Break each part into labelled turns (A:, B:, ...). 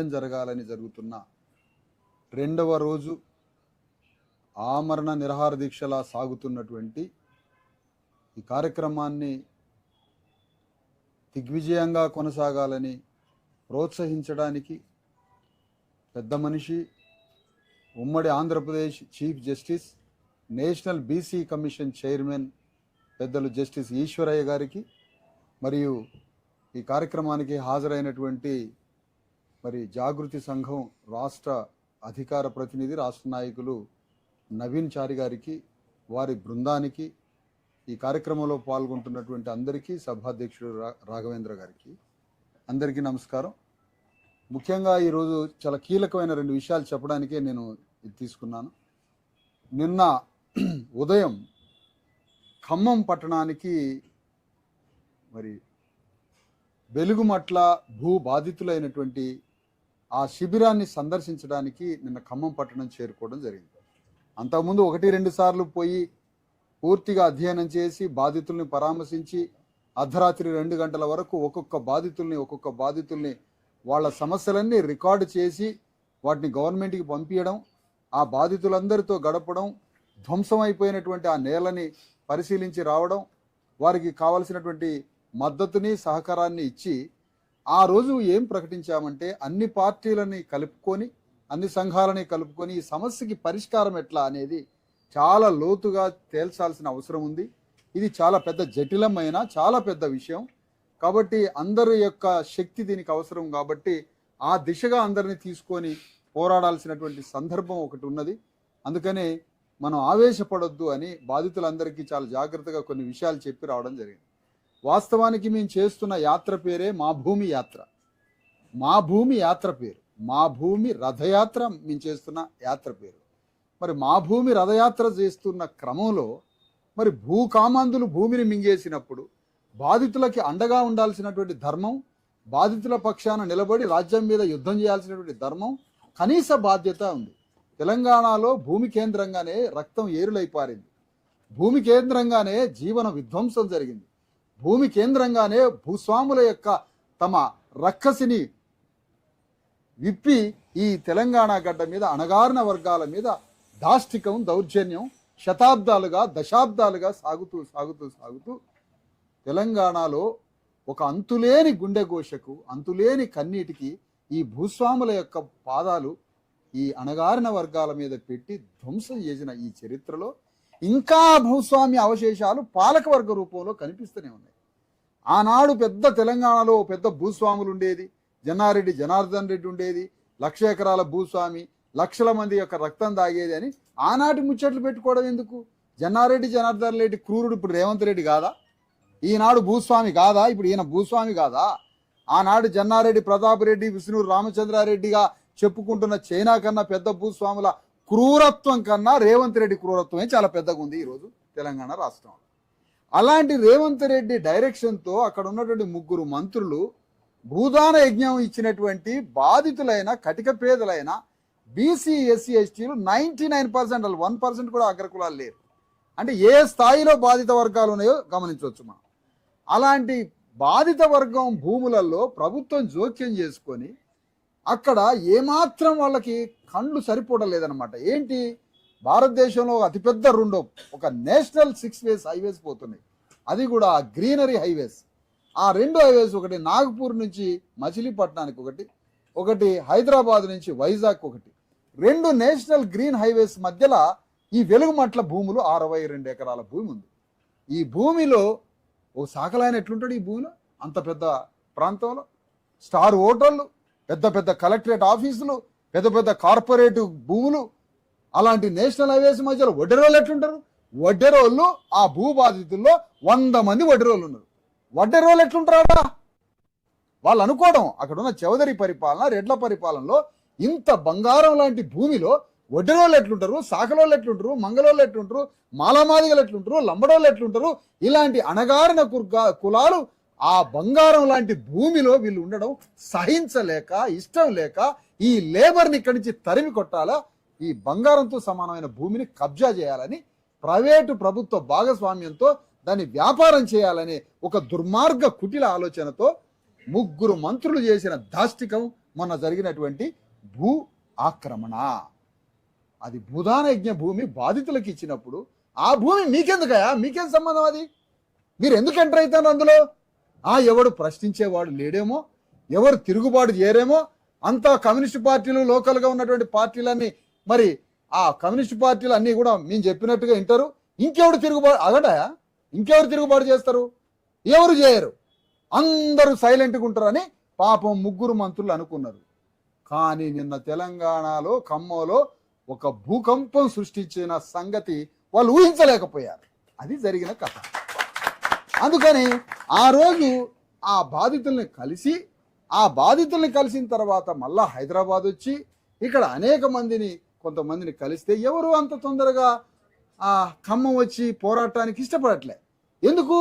A: జరగాలని జరుగుతున్న రెండవ రోజు ఆమరణ నిరాహార దీక్షలా సాగుతున్నటువంటి ఈ కార్యక్రమాన్ని దిగ్విజయంగా కొనసాగాలని ప్రోత్సహించడానికి పెద్ద మనిషి ఉమ్మడి Andhra Pradesh chief justice national BC commission chairman పెద్దలు జస్టిస్ ఈశ్వరయ్య గారికి మరియు ఈ కార్యక్రమానికి హాజరైనటువంటి మరి జాగృతి సంఘం రాష్ట్ర అధికార ప్రతినిధి రాష్ట్ర నాయకులు నవీన్ చారి గారికి వారి బృందానికి ఈ కార్యక్రమంలో పాల్గొంటున్నటువంటి అందరికీ సభాధ్యక్షుడు రాఘవేంద్ర గారికి అందరికీ నమస్కారం. ముఖ్యంగా ఈరోజు చాలా కీలకమైన రెండు విషయాలు చెప్పడానికే నేను ఇది తీసుకున్నాను. నిన్న ఉదయం ఖమ్మం పట్టణానికి మరి వెలుగుమట్ల భూ బాధితులైనటువంటి ఆ శిబిరాన్ని సందర్శించడానికి నిన్న ఖమ్మం పట్టణం చేరుకోవడం జరిగింది. అంతకుముందు 1-2 సార్లు పోయి పూర్తిగా అధ్యయనం చేసి బాధితుల్ని పరామర్శించి అర్ధరాత్రి 2 గంటల వరకు ఒక్కొక్క బాధితుల్ని వాళ్ళ సమస్యలన్నీ రికార్డు చేసి వాటిని గవర్నమెంట్కి పంపించడం, ఆ బాధితులందరితో గడపడం, ధ్వంసం అయిపోయినటువంటి ఆ నేలని పరిశీలించి రావడం, వారికి కావలసినటువంటి మద్దతుని సహకారాన్ని ఇచ్చి ఆ రోజు ఏం ప్రకటించామంటే అన్ని పార్టీలని కలుపుకొని అన్ని సంఘాలని కలుపుకొని ఈ సమస్యకి పరిష్కారం ఎట్లా అనేది చాలా లోతుగా తేల్చాల్సిన అవసరం ఉంది. ఇది చాలా పెద్ద జటిలమైన చాలా పెద్ద విషయం కాబట్టి అందరి యొక్క శక్తి దీనికి అవసరం కాబట్టి ఆ దిశగా అందరినీ తీసుకొని పోరాడాల్సినటువంటి సందర్భం ఒకటి ఉన్నది. అందుకనే మనం ఆవేశపడొద్దు అని బాధితులందరికీ చాలా జాగ్రత్తగా కొన్ని విషయాలు చెప్పి రావడం జరిగింది. వాస్తవానికి మేము చేస్తున్న యాత్ర పేరే మా భూమి యాత్ర. మా భూమి యాత్ర పేరు మా భూమి రథయాత్ర మేము చేస్తున్న యాత్ర పేరు. మరి మా భూమి రథయాత్ర చేస్తున్న క్రమంలో మరి భూకామాంధులు భూమిని మింగేసినప్పుడు బాధితులకి అండగా ఉండాల్సినటువంటి ధర్మం, బాధితుల పక్షాన నిలబడి రాజ్యం మీద యుద్ధం చేయాల్సినటువంటి ధర్మం, కనీస బాధ్యత ఉంది. తెలంగాణలో భూమి కేంద్రంగానే రక్తం ఏరులై పారింది. భూమి కేంద్రంగానే జీవన విధ్వంసం జరిగింది. భూమి కేంద్రంగానే భూస్వాముల యొక్క తమ రక్కసిని విప్పి ఈ తెలంగాణ గడ్డ మీద అణగారిన వర్గాల మీద దాష్టికం, దౌర్జన్యం శతాబ్దాలుగా దశాబ్దాలుగా సాగుతూ తెలంగాణలో ఒక అంతులేని గుండెఘోషకు, అంతులేని కన్నీటికి ఈ భూస్వాముల యొక్క పాదాలు ఈ అణగారిన వర్గాల మీద పెట్టి ధ్వంసం చేసిన ఈ చరిత్రలో ఇంకా భూస్వామ్య అవశేషాలు పాలకవర్గ రూపంలో కనిపిస్తూనే ఉన్నాయి. ఆనాడు పెద్ద తెలంగాణలో పెద్ద భూస్వాములు ఉండేది. జన్నారెడ్డి జనార్దన్ రెడ్డి ఉండేది, 1,00,000 ఎకరాల భూస్వామి, లక్షల మంది యొక్క రక్తం దాగేది అని ఆనాటి ముచ్చట్లు పెట్టుకోవడం ఎందుకు? జన్నారెడ్డి జనార్దన్ రెడ్డి క్రూరుడు ఇప్పుడు రేవంత్ రెడ్డి కాదా? ఈనాడు భూస్వామి కాదా? ఇప్పుడు ఈయన భూస్వామి కాదా? ఆనాడు జన్నారెడ్డి ప్రతాప్ రెడ్డి, విష్ణూరు రామచంద్రారెడ్డిగా చెప్పుకుంటున్న చైనా కన్నా పెద్ద భూస్వాముల క్రూరత్వం కన్నా రేవంత్ రెడ్డి క్రూరత్వమే చాలా పెద్దగా ఉంది ఈరోజు తెలంగాణ రాష్ట్రంలో. అలాంటి రేవంత్ రెడ్డి డైరెక్షన్తో అక్కడ ఉన్నటువంటి 3 మంత్రులు భూదాన యజ్ఞం ఇచ్చినటువంటి బాధితులైన కటిక పేదలైన బీసీ ఎస్సీ ఎస్టీలు 99%, 1% కూడా అగ్రకులాలు లేరు. అంటే ఏ స్థాయిలో బాధిత వర్గాలు ఉన్నాయో గమనించవచ్చు మనం. అలాంటి బాధిత వర్గం భూములలో ప్రభుత్వం జోక్యం చేసుకొని అక్కడ ఏమాత్రం వాళ్ళకి కండ్లు సరిపోవడలేదన్నమాట. ఏంటి, భారతదేశంలో అతిపెద్ద ఒక నేషనల్ 6 వేస్ హైవేస్ పోతున్నాయి. అది కూడా గ్రీనరీ హైవేస్. ఆ 2 హైవేస్, ఒకటి నాగపూర్ నుంచి మచిలీపట్నానికి ఒకటి హైదరాబాద్ నుంచి వైజాగ్ 2 నేషనల్ గ్రీన్ హైవేస్ మధ్యలో ఈ వెలుగుమట్ల భూములు 62 ఎకరాల భూమి ఉంది. ఈ భూమిలో ఓ సాకలాయన ఎట్లుంటాడు ఈ భూమిలో? అంత పెద్ద ప్రాంతంలో స్టార్ హోటళ్ళు, పెద్ద కలెక్టరేట్ ఆఫీసులు, పెద్ద కార్పొరేట్ భూములు, అలాంటి నేషనల్ హైవేస్ మధ్యలో వడ్డెరోళ్ళు ఎట్లుంటారు? వడ్డెరోళ్ళు ఆ భూ బాధితుల్లో 100 మంది వడ్డెరోళ్ళు ఉన్నారు. వడ్డెరోళ్ళు ఎట్లుంటారా? వాళ్ళు అనుకోవడం అక్కడ ఉన్న చౌదరి పరిపాలన, రెడ్ల పరిపాలనలో ఇంత బంగారం లాంటి భూమిలో వడ్డెరోళ్ళు ఎట్లుంటారు, సాకలోళ్ళు ఎట్లుంటారు, మంగళోళ్ళు ఎట్లుంటారు, మాలమాదిగలు ఎట్లుంటారు, లంబడోళ్ళు ఎట్లుంటారు, ఇలాంటి అణగారిన కులాలు ఆ బంగారం లాంటి భూమిలో వీళ్ళు ఉండడం సహించలేక, ఇష్టం లేక ఈ లేబర్ని ఇక్కడి నుంచి తరిమి కొట్టాలా, ఈ బంగారంతో సమానమైన భూమిని కబ్జా చేయాలని ప్రైవేటు ప్రభుత్వ భాగస్వామ్యంతో దాన్ని వ్యాపారం చేయాలనే ఒక దుర్మార్గ కుటిల ఆలోచనతో 3 మంత్రులు చేసిన దాష్టికం మొన్న జరిగినటువంటి భూ ఆక్రమణ. అది భూదాన యజ్ఞ భూమి బాధితులకు ఇచ్చినప్పుడు ఆ భూమి మీకెందుకయా? మీకేం సంబంధం? అది మీరు ఎందుకు ఎంటర్ అవుతారు అందులో? ఎవడు ప్రశ్నించేవాడు లేడేమో, ఎవరు తిరుగుబాటు చేయరేమో. అంతా కమ్యూనిస్ట్ పార్టీలు, లోకల్గా ఉన్నటువంటి పార్టీలన్నీ, మరి ఆ కమ్యూనిస్ట్ పార్టీలు అన్నీ కూడా మేము చెప్పినట్టుగా వింటారు. ఇంకెవరు తిరుగుబాటు అగడాయా? ఇంకెవరు తిరుగుబాటు చేస్తారు? ఎవరు చేయరు, అందరూ సైలెంట్గా ఉంటారని పాపం 3 మంత్రులు అనుకున్నారు. కానీ నిన్న తెలంగాణలో ఖమ్మంలో ఒక భూకంపం సృష్టించిన సంగతి వాళ్ళు ఊహించలేకపోయారు. అది జరిగిన కథ. అందుకని ఆ రోజు ఆ బాధితుల్ని కలిసిన తర్వాత మళ్ళా హైదరాబాద్ వచ్చి ఇక్కడ అనేక మందిని, కొంతమందిని కలిస్తే ఎవరు అంత తొందరగా ఆ ఖమ్మం వచ్చి పోరాటానికి ఇష్టపడట్లే. ఎందుకు?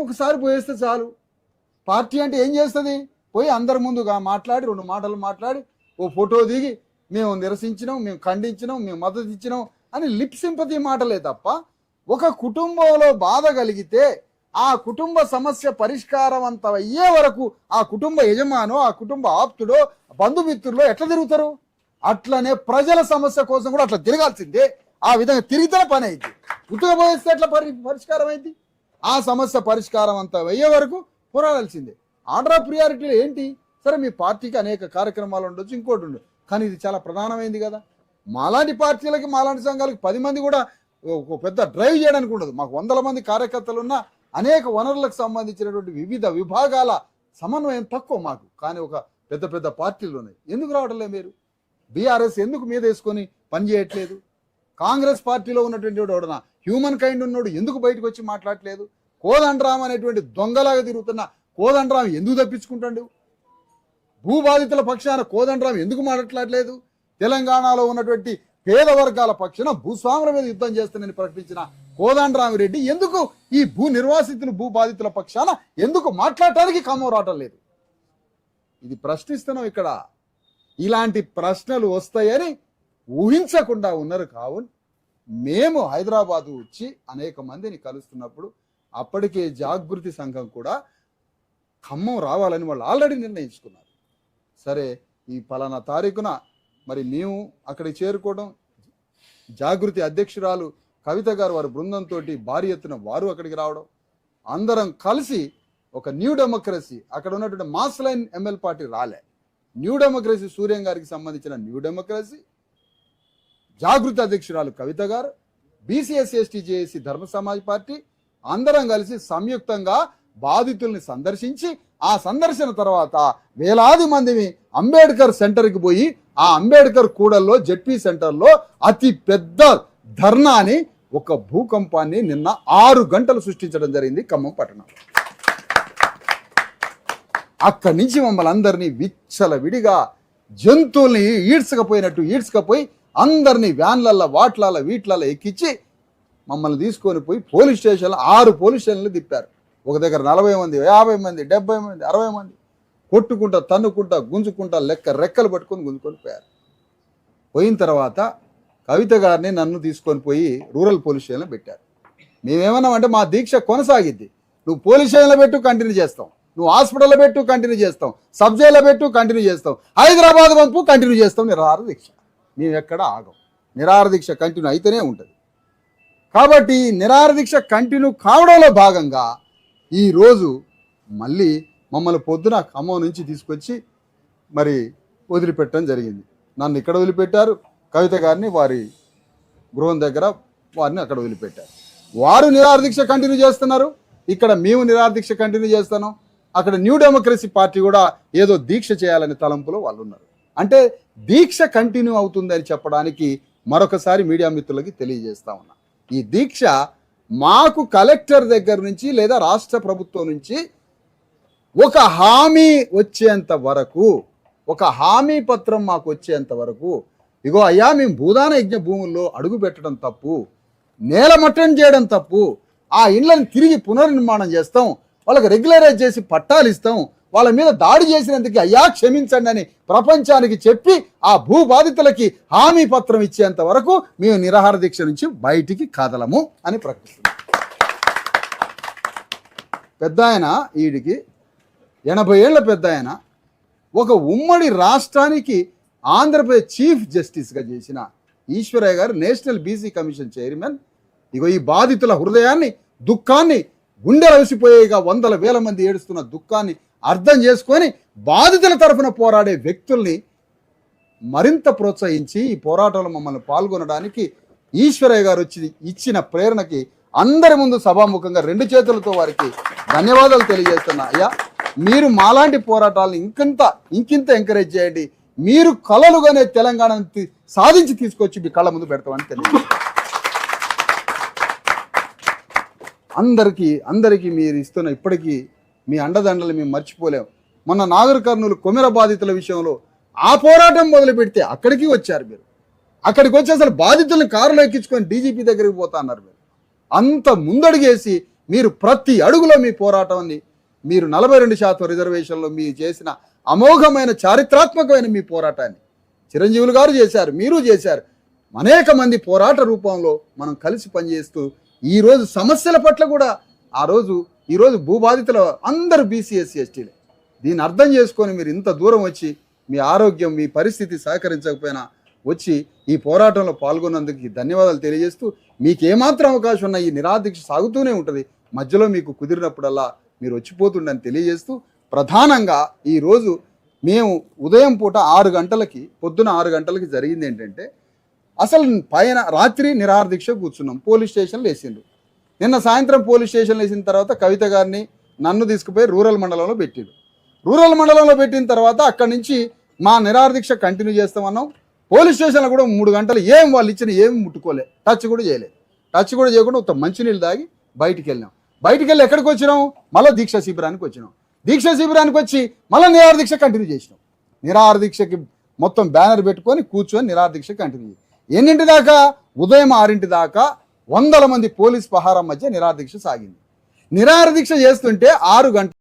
A: ఒకసారి పోయేస్తే చాలు. పార్టీ అంటే ఏం చేస్తుంది? పోయి అందరి ముందుగా మాట్లాడి 2 మాటలు మాట్లాడి ఓ ఫోటో దిగి మేము నిరసించినాం, మేము ఖండించినాం, మేము మద్దతు ఇచ్చినాం అని లిప్ సింపతి మాటలే తప్ప, ఒక కుటుంబంలో బాధ కలిగితే ఆ కుటుంబ సమస్య పరిష్కారం అంత అయ్యే వరకు ఆ కుటుంబ యజమానో, ఆ కుటుంబ ఆప్తుడో, బంధుమిత్రులో ఎట్లా తిరుగుతారు? అట్లనే ప్రజల సమస్య కోసం కూడా అట్లా తిరగాల్సిందే. ఆ విధంగా తిరిగితే పని అయింది. ఉత్తగా పోయిస్తే ఎట్లా పరిష్కారం అయింది? ఆ సమస్య పరిష్కారం అంతా అయ్యే వరకు పోరాడాల్సిందే. ఆర్డర్ ఆఫ్ ప్రియారిటీలు ఏంటి? సరే, మీ పార్టీకి అనేక కార్యక్రమాలు ఉండొచ్చు, ఇంకోటి ఉండదు, కానీ ఇది చాలా ప్రధానమైంది కదా. మాలాంటి పార్టీలకి, మాలాంటి సంఘాలకి 10 మంది కూడా ఒక పెద్ద డ్రైవ్ చేయడానికి ఉండదు. మాకు 100 మంది కార్యకర్తలు ఉన్న అనేక వనరులకు సంబంధించినటువంటి వివిధ విభాగాల సమన్వయం తక్కువ మాకు. కానీ ఒక పెద్ద పెద్ద పార్టీలు ఉన్నాయి. ఎందుకు రావడంలే మీరు? బీఆర్ఎస్ ఎందుకు మీద వేసుకొని పనిచేయట్లేదు? కాంగ్రెస్ పార్టీలో ఉన్నటువంటి వాడు, హ్యూమన్ కైండ్ ఉన్నాడు, ఎందుకు బయటకు వచ్చి మాట్లాడట్లేదు? కోదండరాం అనేటువంటి దొంగలాగా తిరుగుతున్న కోదండరాం ఎందుకు తప్పించుకుంటాడు? భూబాధితుల పక్షాన కోదండరాం ఎందుకు మాట్లాడలేదు? తెలంగాణలో ఉన్నటువంటి పేద వర్గాల పక్షాన భూస్వాముల మీద యుద్ధం చేస్తానని ప్రకటించిన కోదండరామిరెడ్డి ఎందుకు ఈ నిర్వాసితులు, భూబాధితుల పక్షాన ఎందుకు మాట్లాడటానికి ఖమ్మం రావటం లేదు? ఇది ప్రశ్నిస్తున్నాం. ఇక్కడ ఇలాంటి ప్రశ్నలు వస్తాయని ఊహించకుండా ఉన్నారు. కావున మేము హైదరాబాదు వచ్చి అనేక మందిని కలుస్తున్నప్పుడు అప్పటికే జాగృతి సంఘం కూడా ఖమ్మం రావాలని వాళ్ళు ఆల్రెడీ నిర్ణయించుకున్నారు. సరే, ఈ పలానా తారీఖున మరి మేము అక్కడికి చేరుకోవడం, జాగృతి అధ్యక్షురాలు కవిత గారు వారి బృందంతో భారీ ఎత్తున వారు అక్కడికి రావడం, అందరం కలిసి ఒక న్యూ డెమోక్రసీ, అక్కడ ఉన్నటువంటి మాస్ లైన్ ఎంఎల్ పార్టీ రాలే, న్యూ డెమోక్రసీ సూర్యం గారికి సంబంధించిన న్యూ డెమోక్రసీ, జాగృతి అధ్యక్షురాలు కవిత గారు, బీసీఎస్సీ జేఏసీ ధర్మ సమాజ్ పార్టీ అందరం కలిసి సంయుక్తంగా బాధితుల్ని సందర్శించి, ఆ సందర్శన తర్వాత వేలాది మందిని అంబేద్కర్ సెంటర్కి పోయి ఆ అంబేద్కర్ కూడల్లో జెడ్పీ సెంటర్లో అతి పెద్ద ధర్నాని, ఒక భూకంపాన్ని నిన్న 6 గంటలు సృష్టించడం జరిగింది ఖమ్మం పట్టణం. అక్కడి నుంచి మమ్మల్ని అందరినీ విచ్చలవిడిగా జంతువుల్ని ఈడ్చకపోయి అందరినీ వ్యాన్లల్లో, వాట్లల్లో, వీట్లల్లో ఎక్కించి మమ్మల్ని తీసుకొని పోయి పోలీస్ స్టేషన్లో 6 పోలీస్ స్టేషన్లు తిప్పారు. ఒక దగ్గర 40 మంది, 50 మంది, 70 మంది, 60 మంది కొట్టుకుంటా, తన్నుకుంటా, గుంజుకుంటా, రెక్కలు పట్టుకొని గుంజుకొని పోయారు. పోయిన తర్వాత కవిత గారిని నన్ను తీసుకొని పోయి రూరల్ పోలీస్ స్టేషన్లో పెట్టారు. మేమేమన్నామంటే మా దీక్ష కొనసాగిద్ది, నువ్వు పోలీస్ స్టేషన్లో పెట్టు కంటిన్యూ చేస్తాం, నువ్వు హాస్పిటల్లో పెట్టు కంటిన్యూ చేస్తాం, సబ్ జైల్లో పెట్టు కంటిన్యూ చేస్తాం, హైదరాబాద్ పంపు కంటిన్యూ చేస్తాం, నిరాహార దీక్ష. మేము ఎక్కడ ఆగం, నిరాహార దీక్ష కంటిన్యూ అయితేనే ఉంటుంది. కాబట్టి నిరాహార దీక్ష కంటిన్యూ కావడంలో భాగంగా ఈరోజు మళ్ళీ మమ్మల్ని పొద్దున ఖమ్మం నుంచి తీసుకొచ్చి మరి వదిలిపెట్టడం జరిగింది. నన్ను ఇక్కడ వదిలిపెట్టారు, కవిత గారిని వారి గృహం దగ్గర వారిని అక్కడ వదిలిపెట్టారు. వారు నిరాహార దీక్ష కంటిన్యూ చేస్తున్నారు, ఇక్కడ మేము నిరాహార దీక్ష కంటిన్యూ చేస్తున్నాం. అక్కడ న్యూ డెమోక్రసీ పార్టీ కూడా ఏదో దీక్ష చేయాలని తలంపులో వాళ్ళు ఉన్నారు. అంటే దీక్ష కంటిన్యూ అవుతుందని చెప్పడానికి మరొకసారి మీడియా మిత్రులకి తెలియజేస్తా ఉన్నా. ఈ దీక్ష మాకు కలెక్టర్ దగ్గర నుంచి లేదా రాష్ట్ర ప్రభుత్వం నుంచి ఒక హామీ వచ్చేంత వరకు, ఒక హామీ పత్రం మాకు వచ్చేంత వరకు, ఇగో అయ్యా మేము భూదాన యజ్ఞ భూముల్లో అడుగు పెట్టడం తప్పు, నేలమట్టం చేయడం తప్పు, ఆ ఇండ్లను తిరిగి పునర్నిర్మాణం చేస్తాం, వాళ్ళకి రెగ్యులరైజ్ చేసి పట్టాలు ఇస్తాం, వాళ్ళ మీద దాడి చేసినందుకు అయ్యా క్షమించండి అని ప్రపంచానికి చెప్పి ఆ భూ బాధితులకి హామీ పత్రం ఇచ్చేంత వరకు మేము నిరాహార దీక్ష నుంచి బయటికి కదలము అని ప్రకటిస్తున్నాం. పెద్ద ఆయన, ఈడికి 80 ఏళ్ల పెద్ద ఆయన, ఒక ఉమ్మడి రాష్ట్రానికి ఆంధ్రప్రదేశ్ చీఫ్ జస్టిస్గా చేసిన ఈశ్వరయ్య గారు నేషనల్ బీసీ కమిషన్ చైర్మన్. ఇగో ఈ బాధితుల హృదయాన్ని, దుఃఖాన్ని, గుండెలు అలసిపోయేగా వందల వేల మంది ఏడుస్తున్న దుఃఖాన్ని అర్థం చేసుకొని బాధితుల తరఫున పోరాడే వ్యక్తుల్ని మరింత ప్రోత్సహించి ఈ పోరాటంలో మమ్మల్ని పాల్గొనడానికి ఈశ్వరయ్య గారు వచ్చి ఇచ్చిన ప్రేరణకి అందరి ముందు సభాముఖంగా 2 చేతులతో వారికి ధన్యవాదాలు తెలియజేస్తున్నా. అయ్యా, మీరు మాలాంటి పోరాటాలను ఇంకింత ఎంకరేజ్ చేయండి. మీరు కలలుగానే తెలంగాణను సాధించి తీసుకొచ్చి మీ కళ్ళ ముందు పెడతామని తెలియజేస్తాను. అందరికీ మీరు ఇస్తున్న ఇప్పటికీ మీ అండదండలు మేము మర్చిపోలేము. మొన్న నాగర్ కర్నూలు కొమెర బాధితుల విషయంలో ఆ పోరాటం మొదలు పెడితే అక్కడికి వచ్చారు మీరు. అక్కడికి వచ్చి అసలు బాధితులను కారులో ఎక్కించుకొని డీజీపీ దగ్గరికి పోతా అన్నారు మీరు. అంత ముందడుగేసి మీరు ప్రతి అడుగులో మీ పోరాటాన్ని, మీరు 42% రిజర్వేషన్లో మీరు చేసిన అమోఘమైన చారిత్రాత్మకమైన మీ పోరాటాన్ని చిరంజీవులు గారు చేశారు, మీరు చేశారు. అనేక మంది పోరాట రూపంలో మనం కలిసి పనిచేస్తూ ఈరోజు సమస్యల పట్ల కూడా ఈరోజు భూబాధితుల అందరూ బీసీ ఎస్సీ ఎస్టీలే. దీన్ని అర్థం చేసుకొని మీరు ఇంత దూరం వచ్చి మీ ఆరోగ్యం, మీ పరిస్థితి సహకరించకపోయినా వచ్చి ఈ పోరాటంలో పాల్గొన్నందుకు ధన్యవాదాలు తెలియజేస్తూ, మీకు ఏమాత్రం అవకాశం ఉన్న ఈ నిరాదీక్ష సాగుతూనే ఉంటుంది. మధ్యలో మీకు కుదిరినప్పుడల్లా మీరు వచ్చిపోతుండని తెలియజేస్తూ, ప్రధానంగా ఈరోజు మేము ఉదయం పూట 6 గంటలకి, పొద్దున 6 గంటలకి జరిగింది ఏంటంటే, అసలు రాత్రి నిరాదీక్ష కూర్చున్నాం. పోలీస్ స్టేషన్లో వేసిండ్రు. నిన్న సాయంత్రం పోలీస్ స్టేషన్లో వేసిన తర్వాత కవిత గారిని నన్ను తీసుకుపోయి రూరల్ మండలంలో పెట్టిండు. రూరల్ మండలంలో పెట్టిన తర్వాత అక్కడి నుంచి మా నిరాదీక్ష కంటిన్యూ చేస్తామన్నాం. పోలీస్ స్టేషన్లో కూడా 3 గంటలు వాళ్ళు ఇచ్చిన ఏం ముట్టుకోలే, టచ్ కూడా చేయలేదు. టచ్ కూడా చేయకుండా ఒక మంచినీళ్ళు తాగి బయటికి వెళ్ళినాం. బయటికి వెళ్ళి ఎక్కడికి వచ్చినాం? మళ్ళీ దీక్షా శిబిరానికి వచ్చినాం. దీక్షా శిబిరానికి వచ్చి మళ్ళీ నిరాదీక్ష కంటిన్యూ చేసినాం. నిరాదీక్షకి మొత్తం బ్యానర్ పెట్టుకొని కూర్చొని నిరాదీక్ష కంటిన్యూ. ఎన్నింటి దాకా? ఉదయం 6 దాకా వందల మంది పోలీస్ పహారా మధ్య నిరాదీక్ష సాగింది. నిరాదీక్ష చేస్తుంటే 6 గంటలు